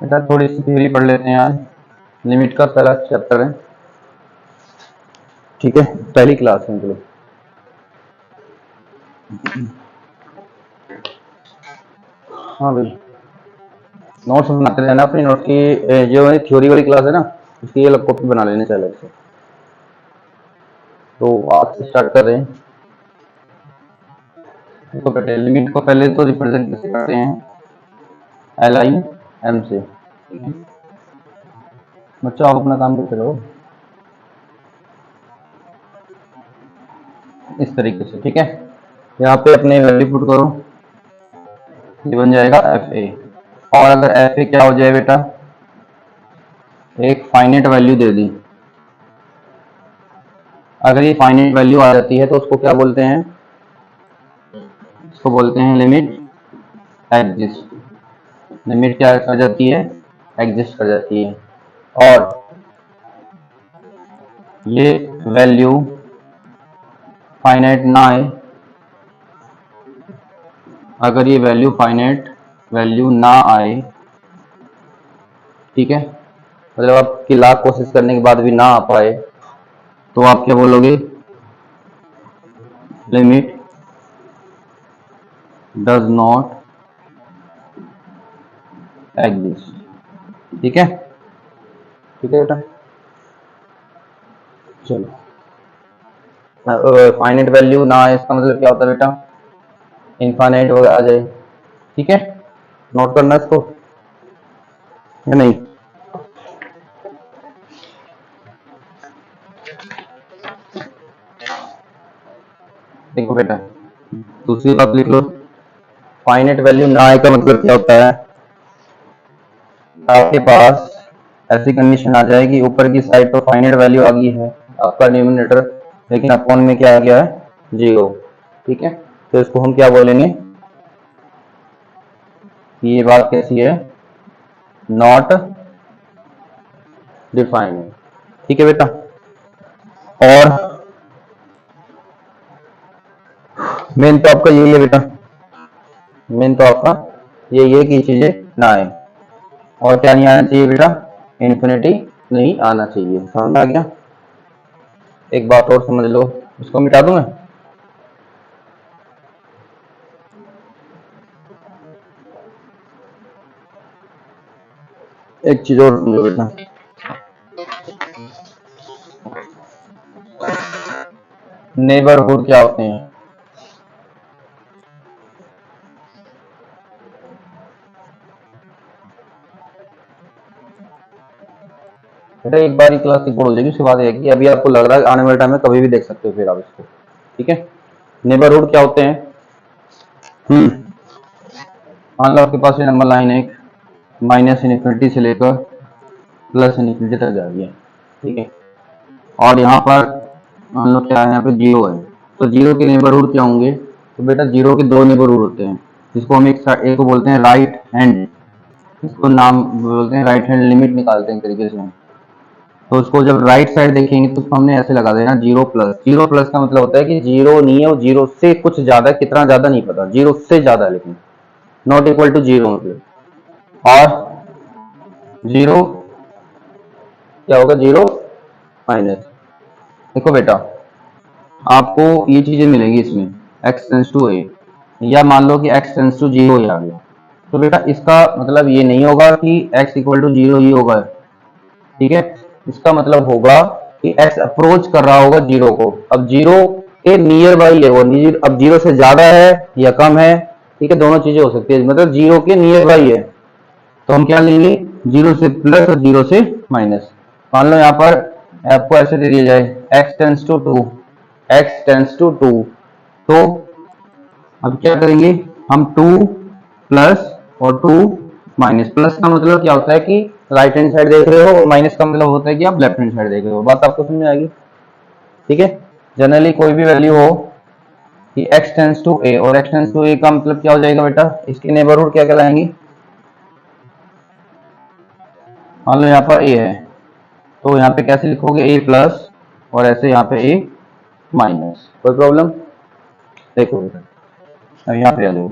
बेटा थोड़ी सी थ्योरी पढ़ लेते हैं आज, लिमिट का पहला चैप्टर है, ठीक है, पहली क्लास है मतलब। हाँ भाई, नोट्स बनाते रहना अपनी, नोट्स की जो थ्योरी वाली क्लास है ना, उसकी अलग कॉपी बना लेने से अलग से। तो आज से स्टार्ट कर रहे हैं। तो बेटे लिमिट को पहले तो रिप्रेजेंट कैसे करते हैं, एल आई एम से। बच्चों आप अपना काम करते रहो इस तरीके से, ठीक है। यहाँ पे अपने वैल्यू पुट करो, ये बन जाएगा एफ ए। और अगर एफ ए क्या हो जाए बेटा, एक फाइनेट वैल्यू दे दी, अगर ये फाइनेट वैल्यू आ जाती है तो उसको क्या बोलते हैं, इसको बोलते हैं लिमिट एग्जिस्ट। लिमिट क्या कर जाती है, एग्जिस्ट कर जाती है। और ये वैल्यू फाइनाइट ना आए, अगर ये वैल्यू फाइनाइट वैल्यू ना आए, ठीक है, मतलब आपकी लाख कोशिश करने के बाद भी ना आ पाए, तो आप क्या बोलोगे, लिमिट डज नॉट एग्जिस्ट, ठीक है, ठीक है बेटा। चलो, फाइनाइट वैल्यू ना आए इसका मतलब क्या होता है बेटा, इनफाइनाइट आ जाए, ठीक है, नोट करना इसको या नहीं। देखो बेटा, दूसरी बात लिख लो, फाइनाइट वैल्यू ना आए का मतलब क्या होता है, आपके पास ऐसी कंडीशन आ जाएगी, ऊपर की साइड पर फाइनाइट वैल्यू आ गई है आपका डिनोमिनेटर, लेकिन अपॉन में क्या आ गया है, 0, ठीक है। तो इसको हम क्या बोलेंगे, ये बात कैसी है, नॉट डिफाइंड, ठीक है बेटा। और मेन तो आपका यही है बेटा, मेन तो आपका यही है कि चीजें ना आए, और क्या नहीं आना चाहिए बेटा, इन्फिनिटी नहीं आना चाहिए, समझ आ गया। एक बात और समझ लो, इसको मिटा दूं मैं, एक चीज और समझो बेटा, नेबरहुड क्या होते हैं, बेटा एक बार ही क्लास रिकॉर्ड हो जाएगी, उसके बाद है कि अभी आपको लग रहा है आने वाले टाइम में कभी भी देख सकते हो फिर आप इसको, ठीक है। नेबरहुड क्या होते हैं, मान लो आपके पास ये नंबर लाइन एक माइनस इन्फिनिटी से लेकर प्लस इन्फिनिटी तक जा रही है, ठीक है, और यहाँ पर मान लो क्या है, यहाँ पे 0 है, तो 0 के नेबरहुड क्या होंगे, तो बेटा 0 के 2 नेबरहुड होते हैं, जिसको हम एक को बोलते हैं राइट हैंड, इसको नाम बोलते हैं राइट हैंड लिमिट निकालते हैं तरीके से। तो उसको जब राइट साइड देखेंगे तो हमने ऐसे लगा देना 0+, 0+ का मतलब होता है कि 0 नहीं है, वो 0 से कुछ ज्यादा, कितना ज्यादा नहीं पता, 0 से ज्यादा है लेकिन नॉट इक्वल टू 0 मतलब। और 0 क्या होगा, 0 माइनस, देखो बेटा आपको ये चीजें मिलेंगी इसमें, x टेंस टू a, या मान लो कि x टेंस टू 0 ही आ गया, तो बेटा इसका मतलब ये नहीं होगा कि x इक्वल टू 0 ही होगा, ठीक है, इसका मतलब होगा कि x अप्रोच कर रहा होगा 0 को, अब 0 के नियर बाई है वो, अब 0 से ज्यादा है या कम है, ठीक है, दोनों चीजें हो सकती है, मतलब 0 के नियर बाई है, तो हम क्या लेंगे, 0 से प्लस और 0 से माइनस। मान लो यहाँ पर आपको ऐसे दे दिया जाए x tends to 2, x tends to 2, तो अब क्या करेंगे हम, 2 प्लस और 2 माइनस, प्लस का मतलब क्या होता है कि राइट हैंड साइड देख रहे हो, और माइनस का मतलब होता है कि आप लेफ्ट हैंड साइड देख रहे हो, बात आपको समझ में आएगी, ठीक है। जनरली कोई भी वैल्यू हो कि x टेंस टू a, और x टेंस टू a का मतलब क्या हो जाएगा बेटा, इसके नेबरहुड क्या कहलाएंगे, मान लो यहाँ पर a है, तो यहाँ पे कैसे लिखोगे, a+ और ऐसे यहाँ पे a-, कोई प्रॉब्लम, देखो बेटा अब यहाँ पे आ जाओ।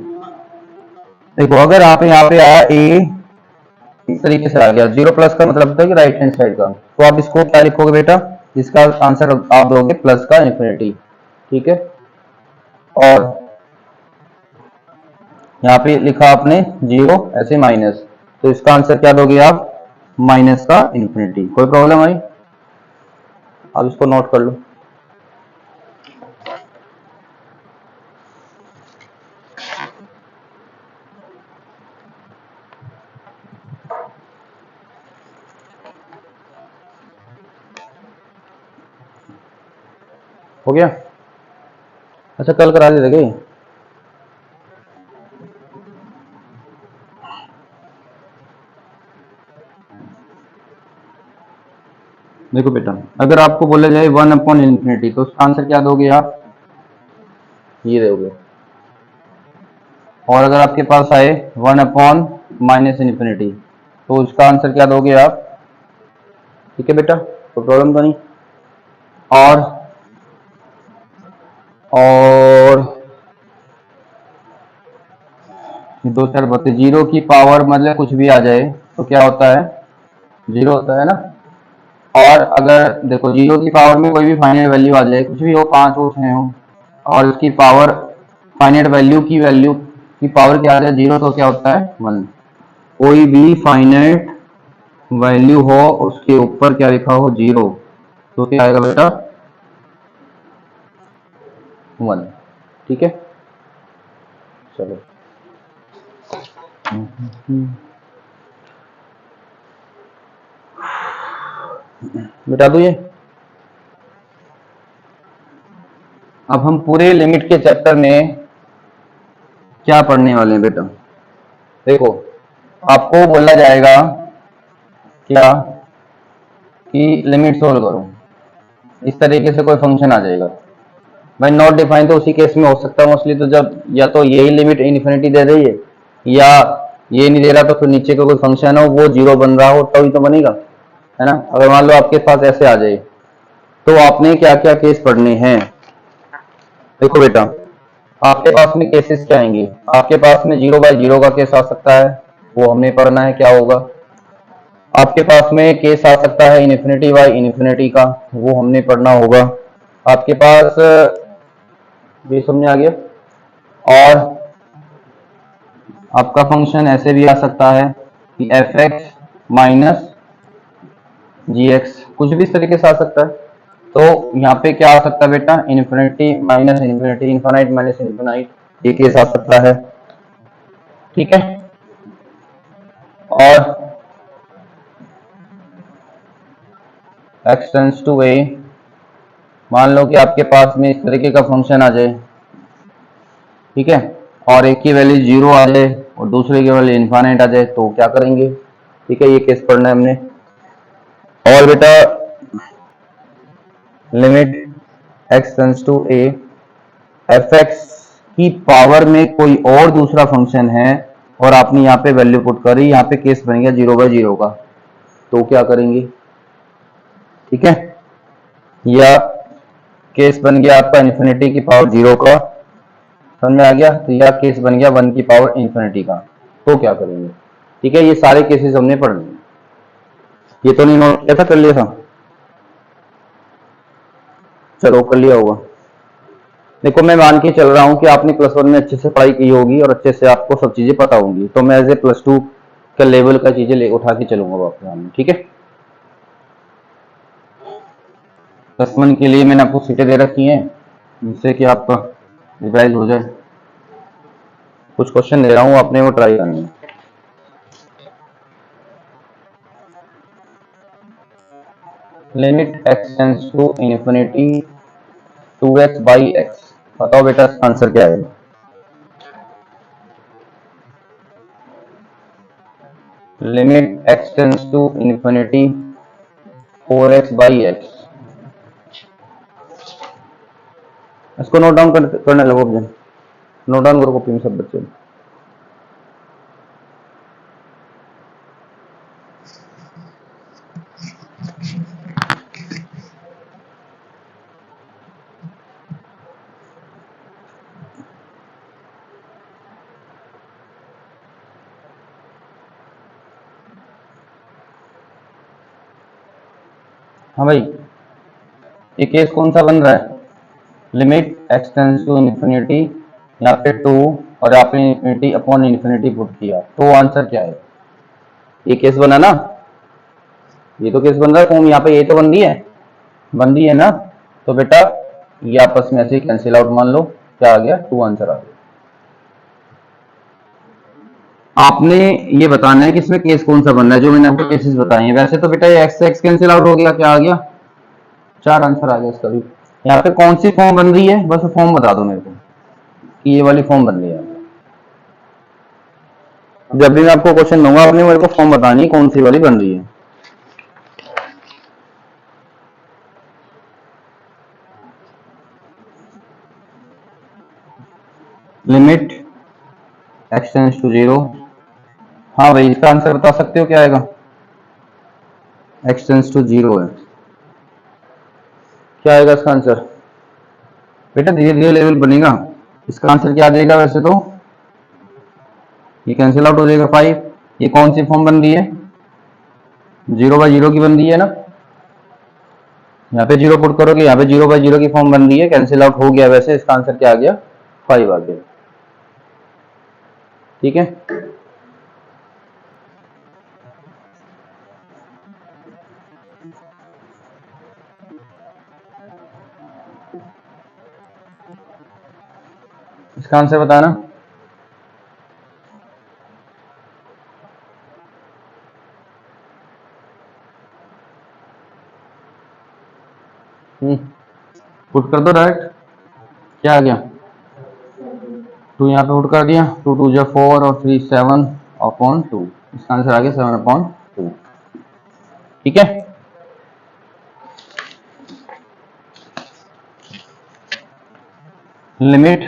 देखो अगर आप यहाँ पे आया ए इस तरीके से आ गया, जीरो प्लस का मतलब होता है कि राइट हैंड साइड का, तो आप इसको क्या लिखोगे बेटा, इसका आंसर आप दोगे प्लस का इन्फिनिटी। ठीक है, और यहाँ पे लिखा आपने जीरो ऐसे माइनस, तो इसका आंसर क्या दोगे आप, माइनस का इन्फिनिटी। कोई प्रॉब्लम आई? आप इसको नोट कर लो। हो गया? अच्छा कल करा दे देंगे। देखो बेटा, अगर आपको बोला जाए वन अपॉन इन्फिनिटी, तो उसका आंसर क्या दोगे आप, ये दोगे। और अगर आपके पास आए वन अपॉन माइनस इन्फिनिटी, तो उसका आंसर क्या दोगे आप। ठीक है बेटा, कोई प्रॉब्लम तो नहीं? और दो चार बातें, जीरो की पावर मतलब कुछ भी आ जाए तो क्या होता है, जीरो होता है ना। और अगर देखो जीरो की पावर में कोई भी फाइनाइट वैल्यू आ जाए, कुछ भी हो, पांच हो छह हो, और उसकी पावर फाइनाइट वैल्यू की पावर क्या आ जाए, जीरो, तो क्या होता है, वन। कोई भी फाइनाइट वैल्यू हो उसके ऊपर क्या लिखा हो, जीरो, तो क्या आएगा बेटा, वन। ठीक है, चलो। मिटा दो ये। अब हम पूरे लिमिट के चैप्टर में क्या पढ़ने वाले हैं बेटा, देखो आपको बोला जाएगा क्या कि लिमिट सोल्व करो, इस तरीके से कोई फंक्शन आ जाएगा। भाई नॉट डिफाइन तो उसी केस में हो सकता है मोस्टली, तो जब या तो यही लिमिट इन्फिनिटी दे रही है, या ये नहीं दे रहा, तो फिर नीचे का कोई फंक्शन हो वो जीरो बन रहा हो तभी तो बनेगा, है ना। अगर मान लो आपके पास ऐसे आ जाए, तो आपने क्या क्या केस पढ़ने हैं। देखो बेटा, आपके पास में केसेस क्या आएंगे, आपके पास में जीरो बाई जीरो का केस आ सकता है, वो हमने पढ़ना है क्या होगा। आपके पास में केस आ सकता है इन्फिनिटी बाई इन्फिनिटी का, वो हमने पढ़ना होगा। आपके पास ये समझ आ गया। और आपका फंक्शन ऐसे भी आ सकता है कि एफ एक्स माइनस जी एक्स, कुछ भी इस तरीके से आ सकता है। तो यहाँ पे क्या आ सकता है बेटा, infinity minus infinity, infinite minus infinite, ये केस आ सकता है। ठीक है, और एक्स टेंस टू ए, मान लो कि आपके पास में इस तरीके का फंक्शन आ जाए, ठीक है, और एक की वैल्यू जीरो आ जाए और दूसरे की वैल्यू इन्फानाइट आ जाए, तो क्या करेंगे। ठीक है, ये केस पढ़ना है हमने। और बेटा limit x tends to A, F X की पावर में कोई और दूसरा फंक्शन है और आपने यहाँ पे वैल्यू पुट करी, यहाँ पे केस बन गया जीरो बाई जीरो का, तो क्या करेंगे। ठीक है, या केस बन गया आपका इन्फिनिटी की पावर जीरो का, समझ में आ गया, तो या केस बन गया वन की पावर इन्फिनिटी का, तो क्या करेंगे। ठीक है, ये सारे केसेस हमने पढ़ लिए। ये तो नहीं नोट किया था, कर लिया था, चलो कर लिया होगा। देखो मैं मान के चल रहा हूँ कि आपने प्लस वन में अच्छे से पढ़ाई की होगी और अच्छे से आपको सब चीजें पता होंगी, तो मैं एज ए प्लस टू का लेवल का चीजें ले उठा के चलूंगा आपके सामने। ठीक है, प्लस वन के लिए मैंने आपको सीटें दे रखी हैं, जिससे कि आपका रिवाइज हो जाए। कुछ क्वेश्चन दे रहा हूँ, आपने वो ट्राई करनी है। Limit x tends to infinity two x by x, बताओ बेटा आंसर क्या है। Limit x tends to infinity four x by x, इसको नोट डाउन करने लगो, नोट डाउन करो कॉपी में सब बच्चे। हाँ भाई, ये केस कौन सा बन रहा है? Limit x tends to infinity, यहाँ पे 2 और आपने इन्फिनिटी अपॉन इन्फिनिटी पुट किया, तो आंसर क्या है? ये केस बना ना, ये तो केस बन रहा है। फॉर्म यहाँ पे ये तो बन रही है ना, तो बेटा ये आपस में ऐसे ही कैंसिल आउट मान लो, क्या आ गया? 2 आंसर आ गया। आपने ये बताना है कि इसमें केस कौन सा बन रहा है, जो मैंने आपको केसेस बताए हैं। वैसे तो बेटा ये एक्स से एक्स कैंसिल आउट हो गया, क्या आ गया? 4 आंसर आ गया इसका भी। यहाँ पे कौन सी फॉर्म बन रही है, बस फॉर्म बता दो मेरे को कि ये वाली फॉर्म बन रही है। जब भी मैं आपको क्वेश्चन दूंगा, आपने मेरे को फॉर्म बतानी है कौन सी वाली बन रही है। Limit x tends to 0। हाँ भाई, इसका आंसर बता सकते हो क्या आएगा? एक्स टेंस टू 0 है, क्या आएगा इसका आंसर? बेटा धीरे धीरे लेवल बनेगा। इसका आंसर क्या आ जाएगा? वैसे तो ये कैंसिल आउट हो जाएगा 5। ये कौन सी फॉर्म बन रही है? 0/0 की बन रही है ना। यहाँ पे 0 पुट करोगे, यहाँ पे 0/0 की फॉर्म बन रही है, कैंसिल आउट हो गया। वैसे इसका आंसर क्या आ गया? 5 आ गया। ठीक है, इसका आंसर बताना। पुट कर दो डायरेक्ट, क्या आ गया? 2 यहाँ पे पुट कर दिया, 2 2 जा 4 और 3 7/2। इसका आंसर आ गया 7/2। ठीक है, limit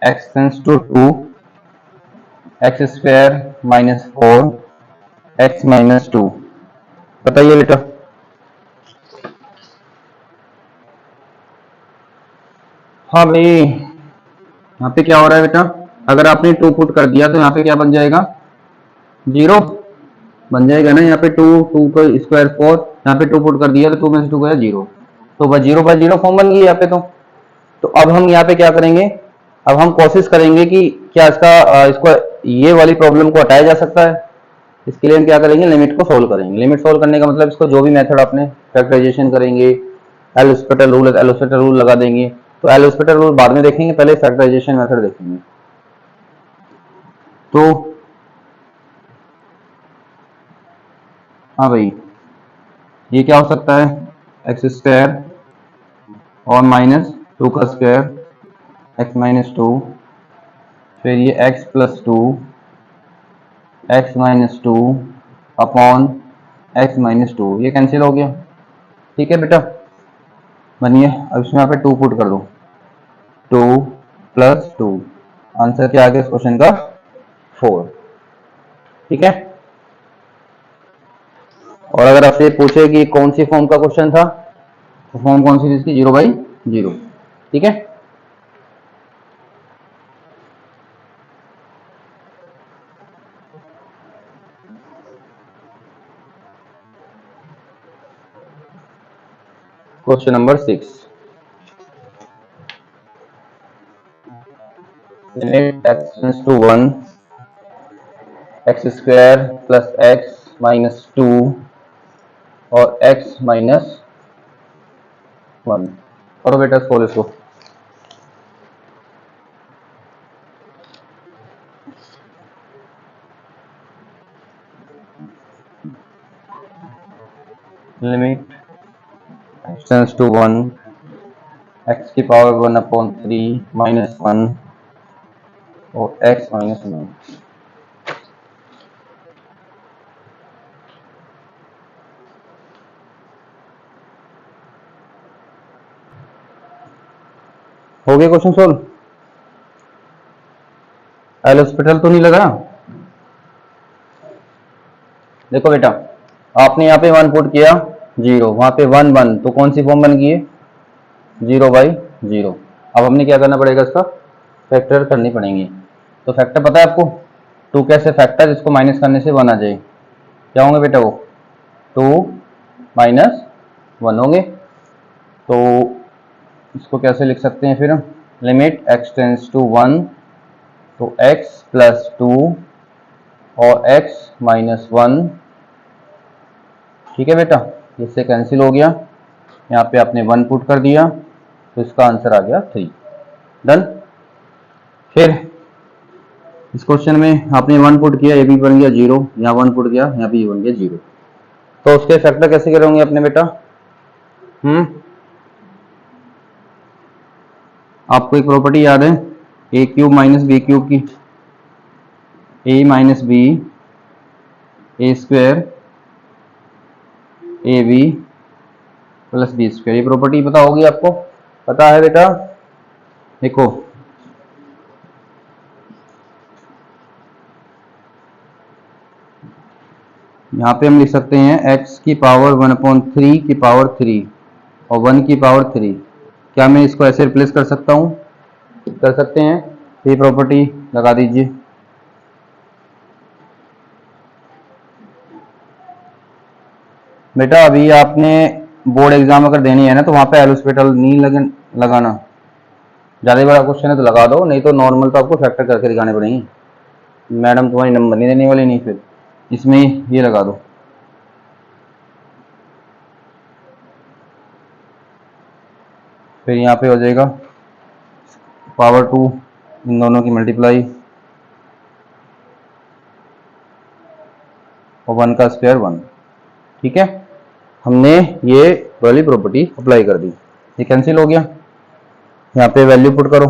x tends to 2 x square minus 4 x minus 2। बताइए बेटा। हाँ भाई, यहाँ पे क्या हो रहा है बेटा? अगर आपने 2 पुट कर दिया तो यहाँ पे क्या बन जाएगा? 0 बन जाएगा ना। यहाँ पे 2 2 का स्क्वायर 4, यहाँ पे 2 पुट कर दिया तो 2 में से 2 गया 0, तो बस 0/0 फॉर्म बन गई यहाँ पे। तो अब हम यहाँ पे क्या करेंगे? अब हम कोशिश करेंगे कि क्या इसको ये वाली प्रॉब्लम को हटाया जा सकता है। इसके लिए हम क्या करेंगे? लिमिट को सोल्व करेंगे। लिमिट सोल्व करने का मतलब इसको जो भी मेथड आपने फैक्टराइजेशन करेंगे, एल रूल लगा देंगे। तो एल रूल बाद में देखेंगे, पहले फैक्टराइजेशन मेथड देखेंगे। तो हाँ भाई, ये क्या हो सकता है? एक्स स्क्वायर और माइनस 2 का स्क्वायर एक्स माइनस 2, फिर ये x plus 2 x minus 2 upon x minus 2, ये कैंसिल हो गया। ठीक है बेटा, बनिए। अब इसमें यहाँ पे 2 पुट कर दो, 2 प्लस 2, आंसर क्या आ गया इस क्वेश्चन का? 4। ठीक है, और अगर आपसे पूछे कि कौन सी फॉर्म का क्वेश्चन था, तो फॉर्म कौन सी थी इसकी? 0/0। ठीक है, question number 6। Limit x tends to 1 x square plus x minus 2 और एक्स माइनस 1। करो बेटा सोल्व इसको। Limit x tends to 1 x की पावर 1/3 माइनस 1 और एक्स माइनस 1। हो गया क्वेश्चन सोल्व? एल हॉस्पिटल तो नहीं लगा? देखो बेटा, आपने यहाँ पे 1 पुट किया, 0, वहां पे 1 1, तो कौन सी फॉर्म बन गई है? 0/0। अब हमने क्या करना पड़ेगा? इसका फैक्टर करनी पड़ेंगी। तो फैक्टर पता है आपको? 2 कैसे फैक्टर जिसको माइनस करने से 1 आ जाए? क्या होंगे बेटा वो? 2 -1 होंगे। तो इसको कैसे लिख सकते हैं फिर, लिमिट x टेंड्स टू 1 तो x प्लस 2 और x -1, ठीक है बेटा, इससे कैंसिल हो गया। यहाँ पे आपने 1 पुट कर दिया तो इसका आंसर आ गया 3। डन। फिर इस क्वेश्चन में आपने 1 पुट किया, ये भी बन गया 0, यहाँ 1 पुट किया, यहाँ भी बन गया 0। तो उसके फैक्टर कैसे करेंगे अपने बेटा? आपको एक प्रॉपर्टी याद है A cube minus B cube की, A minus B A square A B plus B square, ये प्रॉपर्टी पता होगी आपको, पता है बेटा? देखो यहाँ पे हम लिख सकते हैं x की पावर 1/3 की पावर 3 और 1 की पावर 3। क्या मैं इसको ऐसे रिप्लेस कर सकता हूँ? कर सकते हैं। ये प्रॉपर्टी लगा दीजिए। बेटा अभी आपने बोर्ड एग्जाम अगर देनी है ना तो वहाँ पे एलोस्पेटल नहीं लगाना। ज़्यादा बड़ा क्वेश्चन है तो लगा दो, नहीं तो नॉर्मल तो आपको फैक्टर करके दिखाने पड़ेंगे, मैडम तुम्हारी नंबर नहीं देने वाली। नहीं, फिर इसमें ये लगा दो। फिर यहाँ पे हो जाएगा पावर 2 इन दोनों की मल्टीप्लाई और 1 का स्क्वायर 1। ठीक है, हमने ये वाली प्रॉपर्टी अप्लाई कर दी, ये कैंसिल हो गया। यहाँ पे वैल्यू पुट करो,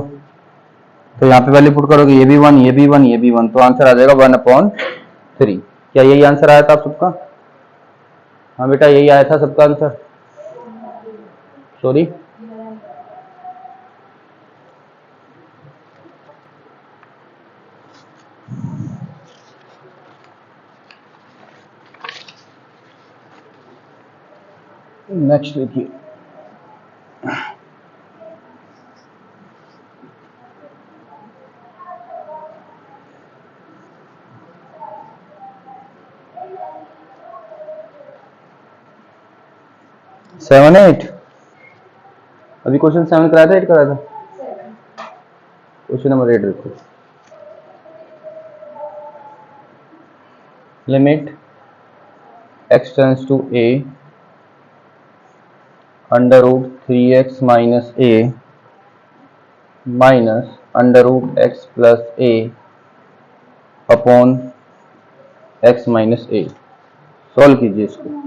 तो यहाँ पे वैल्यू पुट करोगे, ये भी 1 ये भी 1 ये भी 1, तो आंसर आ जाएगा 1/3। क्या यही आंसर आया था आप सबका? हाँ बेटा यही आया था सबका आंसर। सॉरी, नेक्स्ट देखिए। सेवन एट, अभी क्वेश्चन 7 कराया था 8 कराया था? क्वेश्चन नंबर 8 देखो, limit x tends to a √3x minus a minus √x plus a upon x minus a। Solve कीजिए इसको।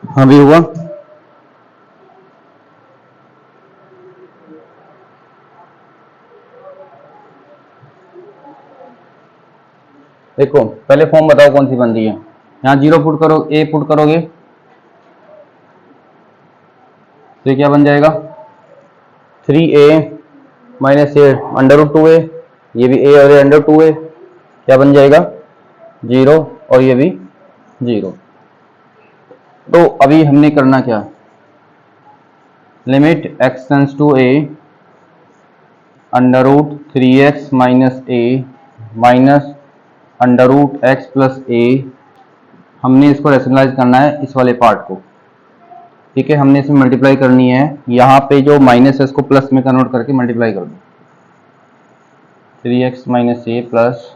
हाँ भी हुआ। देखो पहले फॉर्म बताओ कौन सी बन रही है। यहाँ 0 पुट करो, a पुट करोगे तो क्या बन जाएगा 3a माइनस ए √2a, ये भी a और a √2a, क्या बन जाएगा 0 और ये भी 0। तो अभी हमने करना क्या, limit x tends to a √3x minus a minus √x plus a, हमने इसको रेशनलाइज करना है इस वाले पार्ट को। ठीक है, हमने इसमें मल्टीप्लाई करनी है, यहाँ पे जो माइनस है इसको प्लस में कन्वर्ट करके मल्टीप्लाई कर दो, 3x minus A plus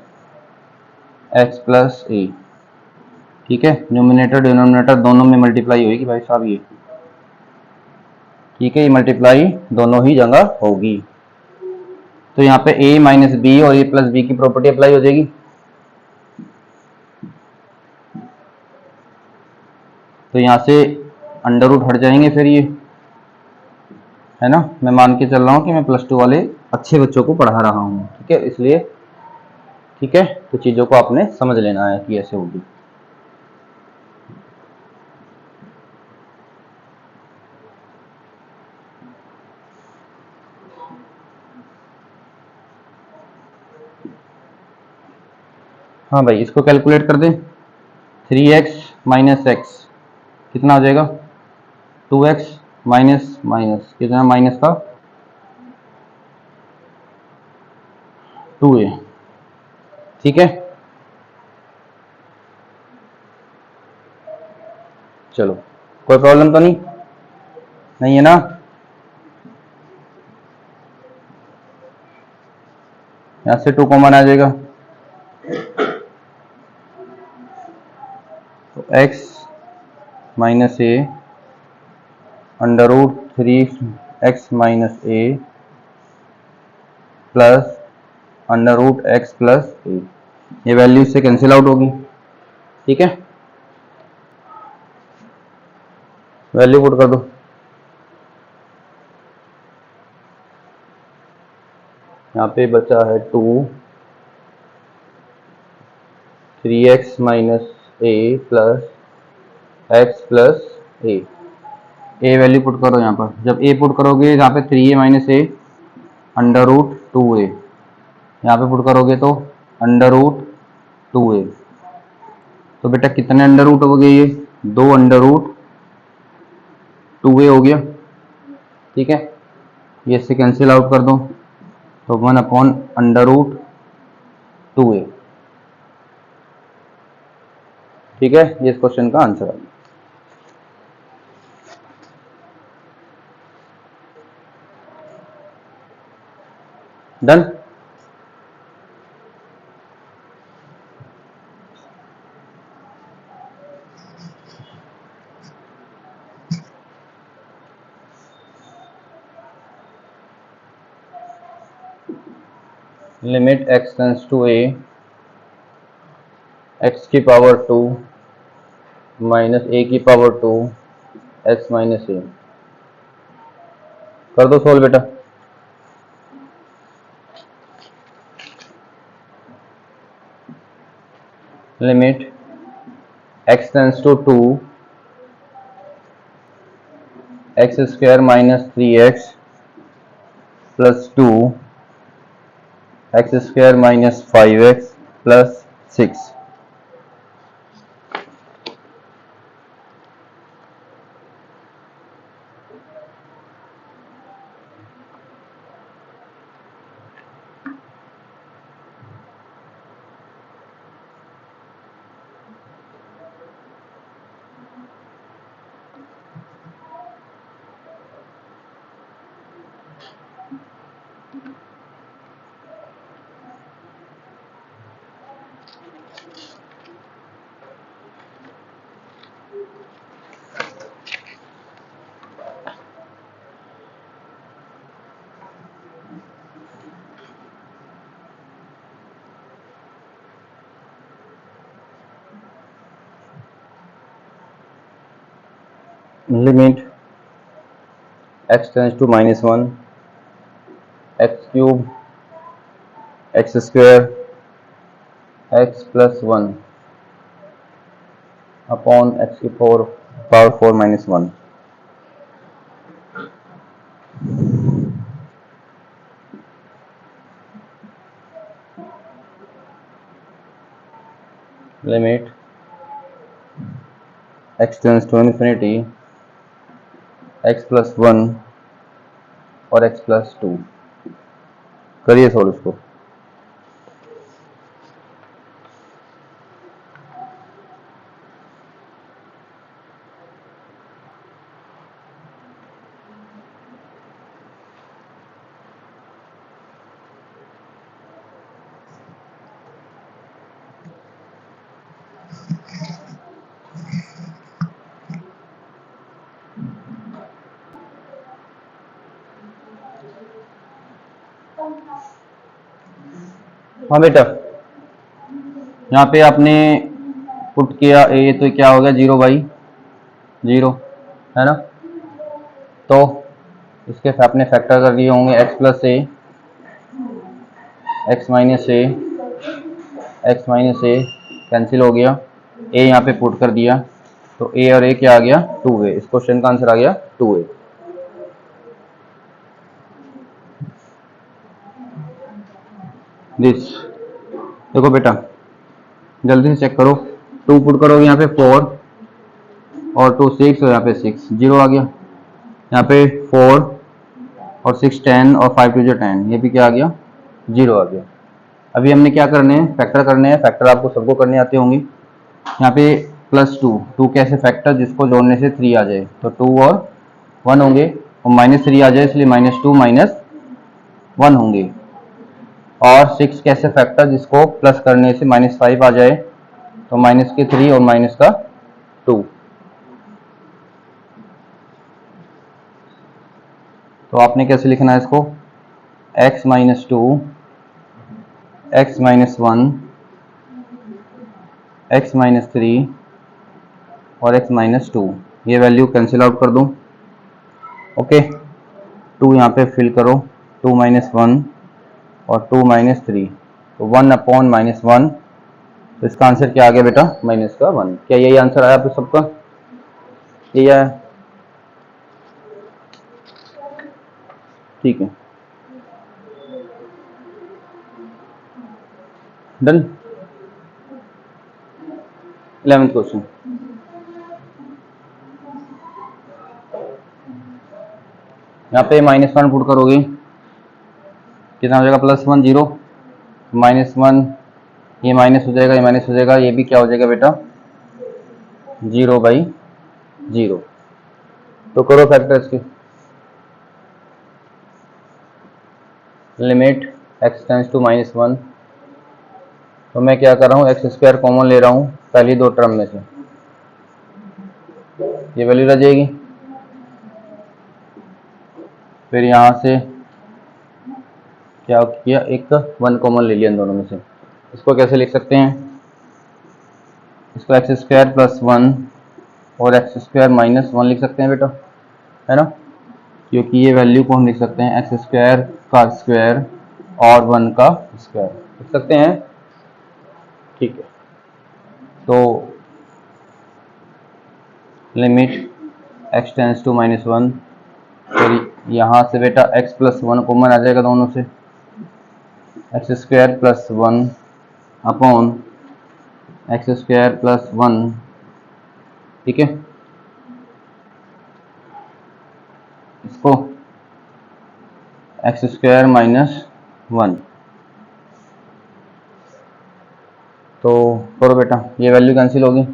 x plus ए। ठीक है, न्यूमिनेटर डिनोमिनेटर दोनों में मल्टीप्लाई होगी भाई साहब ये। ठीक है, ये मल्टीप्लाई दोनों ही जगह होगी। तो यहाँ पे a माइनस बी और a प्लस बी की प्रॉपर्टी अप्लाई हो जाएगी। तो यहाँ से अंडर रूट हट जाएंगे, फिर ये है ना, मैं मान के चल रहा हूँ कि मैं +2 वाले अच्छे बच्चों को पढ़ा रहा हूँ। ठीक है, इसलिए ठीक है, तो चीज़ों को आपने समझ लेना है कि ऐसे होगी। हाँ भाई, इसको कैलकुलेट कर दें। 3x माइनस एक्स कितना हो जाएगा? 2x माइनस माइनस कितना, माइनस का 2a। ठीक है, चलो कोई प्रॉब्लम तो नहीं, नहीं है ना? यहां से 2 कॉमन आ जाएगा, तो x minus A under root 3x minus A plus under root X plus A, ये वैल्यू से कैंसिल आउट होगी। ठीक है, वैल्यू पुट कर दो। यहाँ पे बचा है 2 3x minus A plus x plus A value put करो यहाँ पर। जब ए पुट करोगे यहाँ पे 3a minus A under root 2a, यहाँ पे पुट करोगे तो अंडर रूट 2a। तो बेटा कितने अंडर रूट हो गए? ये 2 अंडर रूट 2a हो गया। ठीक है, ये इससे कैंसिल आउट कर दो, तो 1 अपॉन अंडर रूट 2a। ठीक है, ये इस क्वेश्चन का आंसर है। Done. Limit x tends to a x की पावर 2 माइनस a की पावर 2 x माइनस a। कर दो सोल्व बेटा। Limit x tends to 2 x square minus 3x plus 2 x square minus 5x plus 6। Limit x tends to -1 X cube X square X plus 1 upon X की power 4 minus 1। Limit x tends to infinity X plus 1 और x plus 2। करिए solve इसको। हाँ बेटा, यहाँ पे आपने put किया ए, तो क्या हो गया 0 बाई 0, है ना? तो इसके आपने फैक्टर कर दिए होंगे x प्लस ए एक्स माइनस ए एक्स माइनस ए कैंसिल हो गया, ए यहाँ पे पुट कर दिया, तो ए और ए क्या आ गया 2a। इस क्वेश्चन का आंसर आ गया 2a। दिस देखो बेटा, जल्दी से चेक करो। 2 पुट करोगे यहाँ पे 4 और 2 6 और यहाँ पे 6 0 आ गया। यहाँ पे 4 और 6 10 और 5 2 10, ये भी क्या आ गया 0 आ गया। अभी हमने क्या करने हैं, फैक्टर करने हैं। फैक्टर आपको सबको करने आते होंगे। यहाँ पे +2 कैसे फैक्टर जिसको जोड़ने से 3 आ जाए, तो 2 और 1 होंगे और -3 आ जाए इसलिए -2 -1 होंगे। और 6 कैसे फैक्टर जिसको प्लस करने से -5 आ जाए, तो -3 और -2। तो आपने कैसे लिखना है इसको, x - 2 x - 1 x - 3 और x - 2, ये वैल्यू कैंसिल आउट कर दूं। ओके, 2 यहाँ पे फिल करो, 2 - 1 और 2 - 3, तो 1/-1, तो इसका आंसर क्या आ गया बेटा -1। क्या यही आंसर आया आप सबका, यही आया, ठीक है, डन। 11th क्वेश्चन, यहाँ पे -1 पुट करोगे कितना हो जाएगा, +1 0, -1, ये माइनस हो जाएगा, ये माइनस हो जाएगा, ये भी क्या हो जाएगा बेटा 0/0। तो करो फैक्टर इसके, लिमिट x टेंड्स टू -1, तो मैं क्या कर रहा हूँ x² कॉमन ले रहा हूँ पहली 2 टर्म में से, ये वैल्यू रह जाएगी। फिर यहाँ से क्या किया, एक 1 कॉमन ले लिया इन दोनों में से। इसको कैसे लिख सकते हैं, इसको x² + 1 और x² - 1 लिख सकते हैं बेटा, है ना, क्योंकि ये वैल्यू को हम लिख सकते हैं x² का स्क्वायर और 1 का स्क्वायर लिख सकते हैं, ठीक है। तो लिमिट x टेंड्स टू -1, फिर यहाँ से बेटा x + 1 कॉमन आ जाएगा दोनों से, x² + 1 अपॉन x² + 1, ठीक है। इसको x² - 1, तो करो बेटा, ये वैल्यू कैंसिल होगी।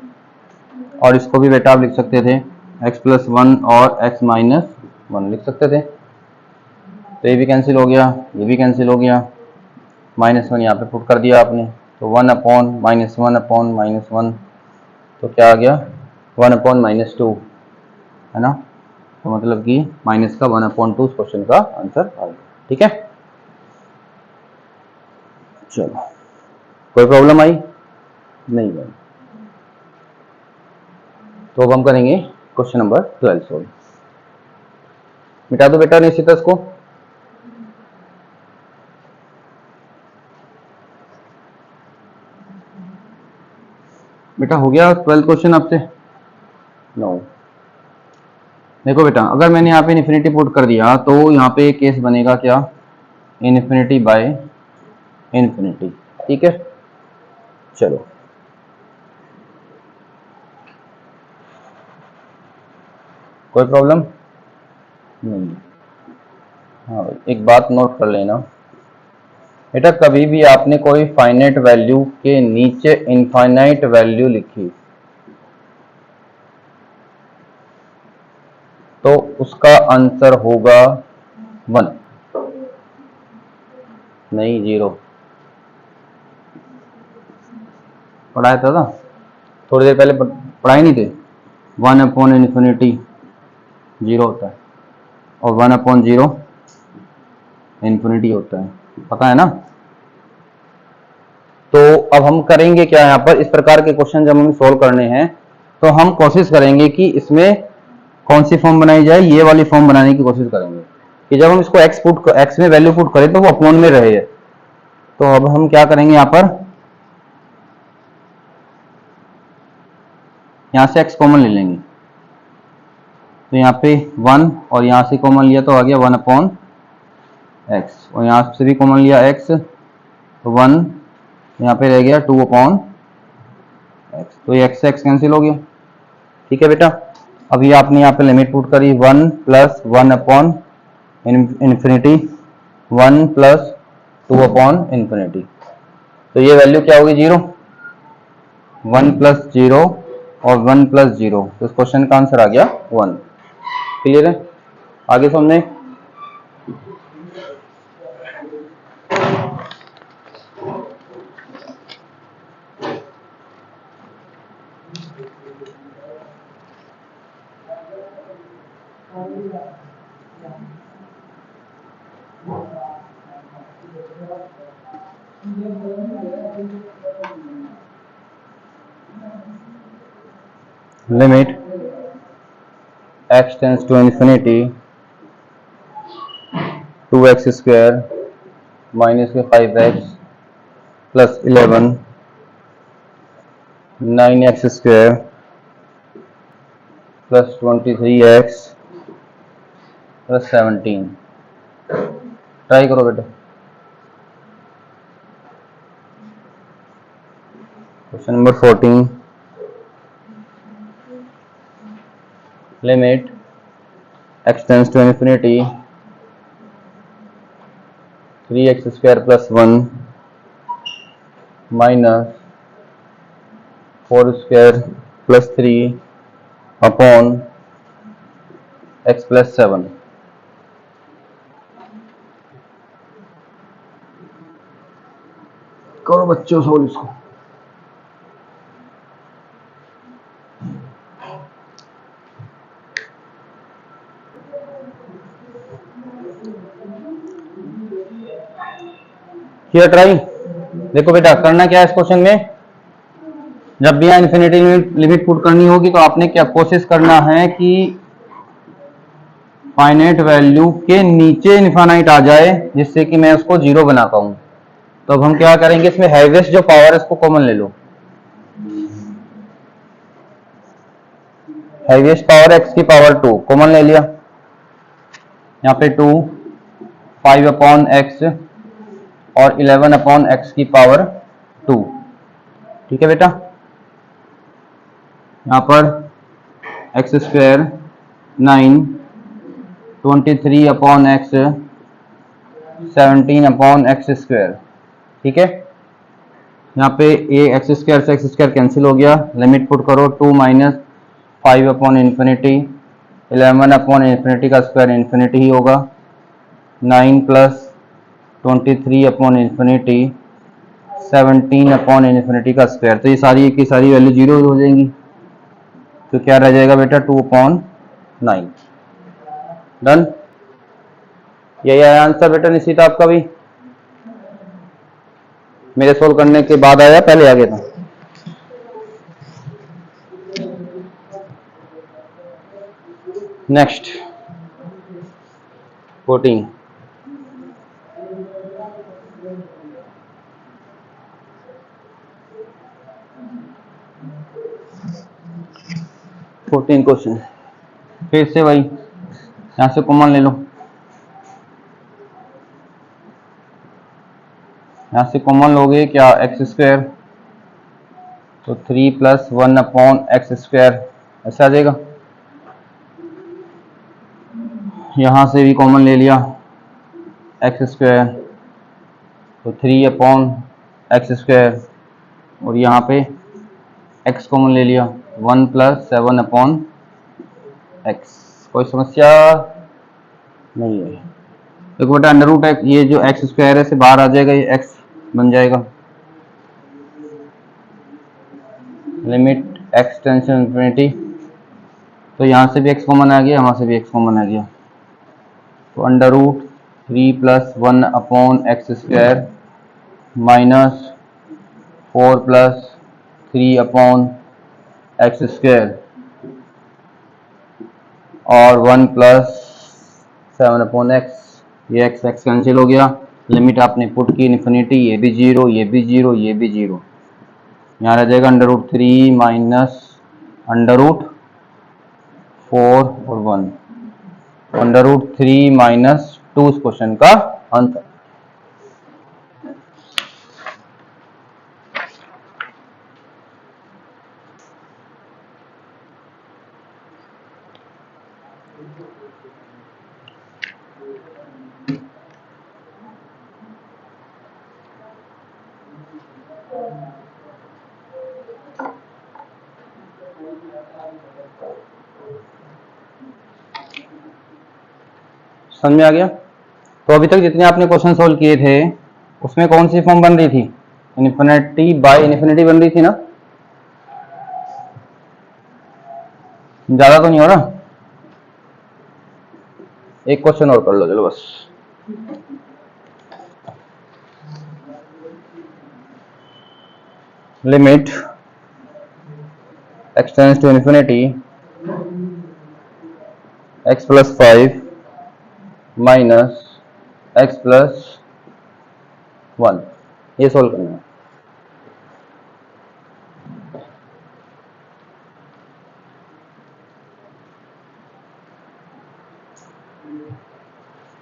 और इसको भी बेटा आप लिख सकते थे x + 1 और x - 1 लिख सकते थे, तो ये भी कैंसिल हो गया, ये भी कैंसिल हो गया, -1 यहाँ पे पुट कर दिया आपने, तो 1/-1/-1, तो क्या आ गया 1/-2, है ना, तो मतलब कि माइनस का 1/2 उस क्वेश्चन का आंसर आ गया, ठीक है। चलो, कोई प्रॉब्लम आई नहीं भाई, तो अब हम करेंगे क्वेश्चन नंबर 12 सोल्व। मिटा दो बेटा निश्चित इसको, बेटा हो गया 12 क्वेश्चन आपसे, नो। देखो बेटा, अगर मैंने यहाँ पे इन्फिनिटी पुट कर दिया तो यहाँ पे केस बनेगा क्या, ∞/∞, ठीक है। चलो, कोई प्रॉब्लम नहीं। हाँ भाई, एक बात नोट कर लेना बेटा, कभी भी आपने कोई फाइनाइट वैल्यू के नीचे इनफाइनाइट वैल्यू लिखी तो उसका आंसर होगा 1, नहीं 0। पढ़ाया था ना थोड़ी देर पहले, पढ़ाई नहीं थे, 1/∞ 0 होता है और 1/0 इन्फिनिटी होता है, पता है ना। तो अब हम करेंगे क्या, यहाँ पर इस प्रकार के क्वेश्चन जब हमें सोल्व करने हैं तो हम कोशिश करेंगे कि इसमें कौन सी फॉर्म बनाई जाए, ये वाली फॉर्म बनाने की कोशिश करेंगे कि जब हम इसको x में वैल्यू पुट करें तो वो अपॉन में रहे। तो अब हम क्या करेंगे, यहाँ पर यहाँ से x कॉमन ले लेंगे, तो यहाँ पे 1 और यहाँ से कॉमन लिया तो आ गया 1/x, और यहाँ से भी कॉमन लिया x, तो 1 यहाँ पे रह गया 2/x, एक्स, तो ये एक्स से एक्स कैंसिल हो गया। ठीक है बेटा, अभी आपने यहाँ पे लिमिट पुट करी 1 plus 1 upon infinity, 1 plus 2 upon infinity, तो ये वैल्यू क्या होगी 0, 1 प्लस 0 और 1 प्लस 0, तो इस क्वेश्चन का आंसर आ गया 1। क्लियर है, आगे समझे। Limit x tends to infinity 2x square minus के 5x plus 11 9x square plus 23x plus 17। Try करो बेटा। Question number 14, limit x tends to infinity 3x square plus 1 minus 4 square plus 3 upon x plus 7। करो बच्चों solve इसको। किया try. देखो बेटा करना क्या है इस क्वेश्चन में, जब भी यहाँ इन्फिनिटी लिमिट पुट करनी होगी तो आपने क्या कोशिश करना है कि फाइनाइट वैल्यू के नीचे इनफाइनाइट आ जाए, जिससे कि मैं उसको जीरो बना पाऊं। तो अब हम क्या करेंगे, इसमें हैवीएस्ट जो पावर है इसको कॉमन ले लो। हैवीएस्ट पावर x की पावर 2 कॉमन ले लिया, यहाँ पे 2 5 अपॉन एक्स और 11 अपॉन एक्स की पावर 2। ठीक है बेटा, यहाँ पर x square 9 23 upon x 17 upon x square. ठीक है, यहाँ पे ये एक्स स्क्वायर से एक्स स्क्वायर कैंसिल हो गया, लिमिट पुट करो 2 minus 5 upon infinity 11 upon infinity का स्क्वायर इन्फिनिटी ही होगा, 9 plus 23 upon infinity 17 upon infinity का स्क्वायर। तो ये सारी की सारी वैल्यू जीरो हो जाएंगी, तो क्या रह जाएगा बेटा 2 अपॉन 9। डन, यही आया आंसर बेटा निश्चित आपका भी। मेरे सोल्व करने के बाद आया, पहले आ गया था। नेक्स्ट 14, क्वेश्चन फिर से वही, यहां से कॉमन ले लो, यहां से कॉमन लोगे क्या एक्स स्क्वायर, तो 3 प्लस 1 अपॉन एक्स स्क्वायर ऐसा आ जाएगा। यहां से भी कॉमन ले लिया एक्स स्क्वायर, तो 3 अपॉन एक्स स्क्वायर, और यहाँ पे एक्स कॉमन ले लिया 1 प्लस 7 अपॉन एक्स। कोई समस्या नहीं है। देखो बेटा अंडर रूट एक्स, ये जो एक्स स्क्वायर है से बाहर आ जाएगा, ये एक्स बन जाएगा। Limit x tends to infinity, तो यहाँ से भी एक्स कॉमन आ गया, वहाँ से भी एक्स कॉमन आ गया, तो under root 3 plus 1 upon x square minus 4 plus 3 upon x square और 1 प्लस 7 अपॉन एक्स। ये एक्स एक्स कैंसिल हो गया, लिमिट आपने पुट की इन्फिनिटी, ये भी जीरो, ये भी जीरो, ये भी जीरो, यहाँ रह जाएगा under root 3 minus under root 4 और 1, अंडर रूट 3 माइनस 2 इस क्वेश्चन का आंसर। समझ में आ गया? तो अभी तक जितने आपने क्वेश्चन सोल्व किए थे उसमें कौन सी फॉर्म बन रही थी? इन्फिनिटी बाय इन्फिनिटी बन रही थी ना? ज्यादा तो नहीं हो रहा? एक क्वेश्चन और कर लो चलो बस। Limit x tends to infinity x plus 5 minus x plus 1, ये सोल्व करना है।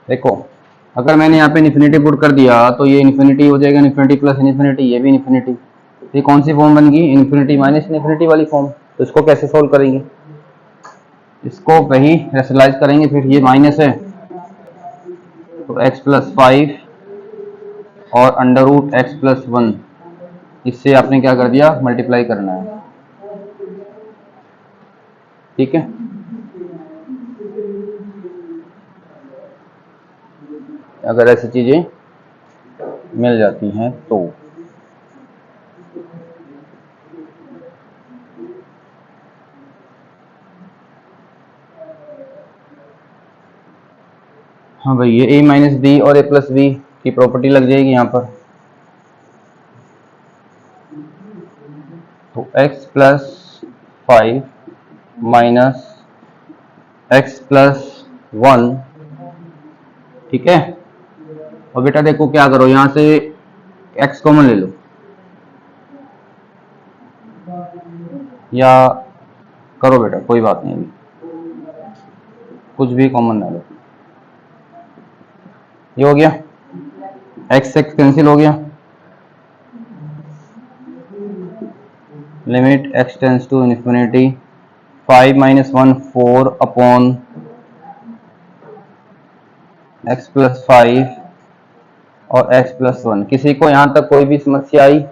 देखो अगर मैंने यहाँ पे इन्फिनिटी पुट कर दिया तो ये इन्फिनिटी हो जाएगा, इन्फिनिटी प्लस इन्फिनिटी, ये भी इन्फिनिटी। ये कौन सी फॉर्म बन गई? इन्फिनिटी माइनस इन्फिनिटी वाली फॉर्म। तो इसको कैसे सोल्व करेंगे? इसको वही रेशनलाइज करेंगे, फिर ये माइनस है तो x प्लस 5 और अंडर रूट एक्स प्लस 1, इससे आपने क्या कर दिया? मल्टीप्लाई करना है। ठीक है, अगर ऐसी चीजें मिल जाती हैं तो। हाँ भाई, ये a माइनस बी और a प्लस बी की प्रॉपर्टी लग जाएगी यहाँ पर। तो x plus 5 minus x plus 1, ठीक है। और बेटा देखो क्या करो, यहां से x कॉमन ले लो या करो बेटा, कोई बात नहीं, अभी कुछ भी कॉमन ना लो। ये हो गया, x x कैंसिल हो गया। Limit x tends to infinity 5 minus 1 4 upon x plus 5 और x प्लस 1। किसी को यहां तक कोई भी समस्या आई?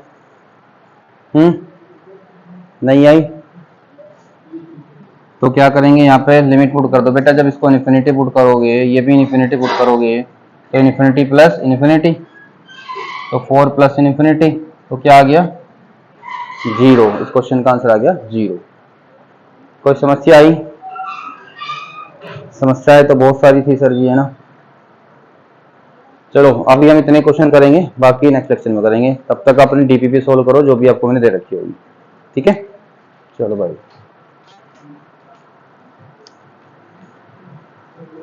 नहीं आई? तो क्या करेंगे, यहाँ पे लिमिट पुट कर दो बेटा। जब इसको इन्फिनिटी पुट करोगे, ये भी इन्फिनिटी पुट करोगे, तो इन्फिनिटी प्लस इन्फिनिटी, तो 4 प्लस इन्फिनिटी, तो क्या आ गया? 0। इस क्वेश्चन का आंसर आ गया 0। कोई समस्या आई? समस्याएं तो बहुत सारी थी सर जी, है ना। चलो अभी हम इतने क्वेश्चन करेंगे, बाकी नेक्स्ट लेक्चर में करेंगे। तब तक अपनी डीपीपी सोल्व करो जो भी आपको मैंने दे रखी होगी। ठीक है, चलो भाई।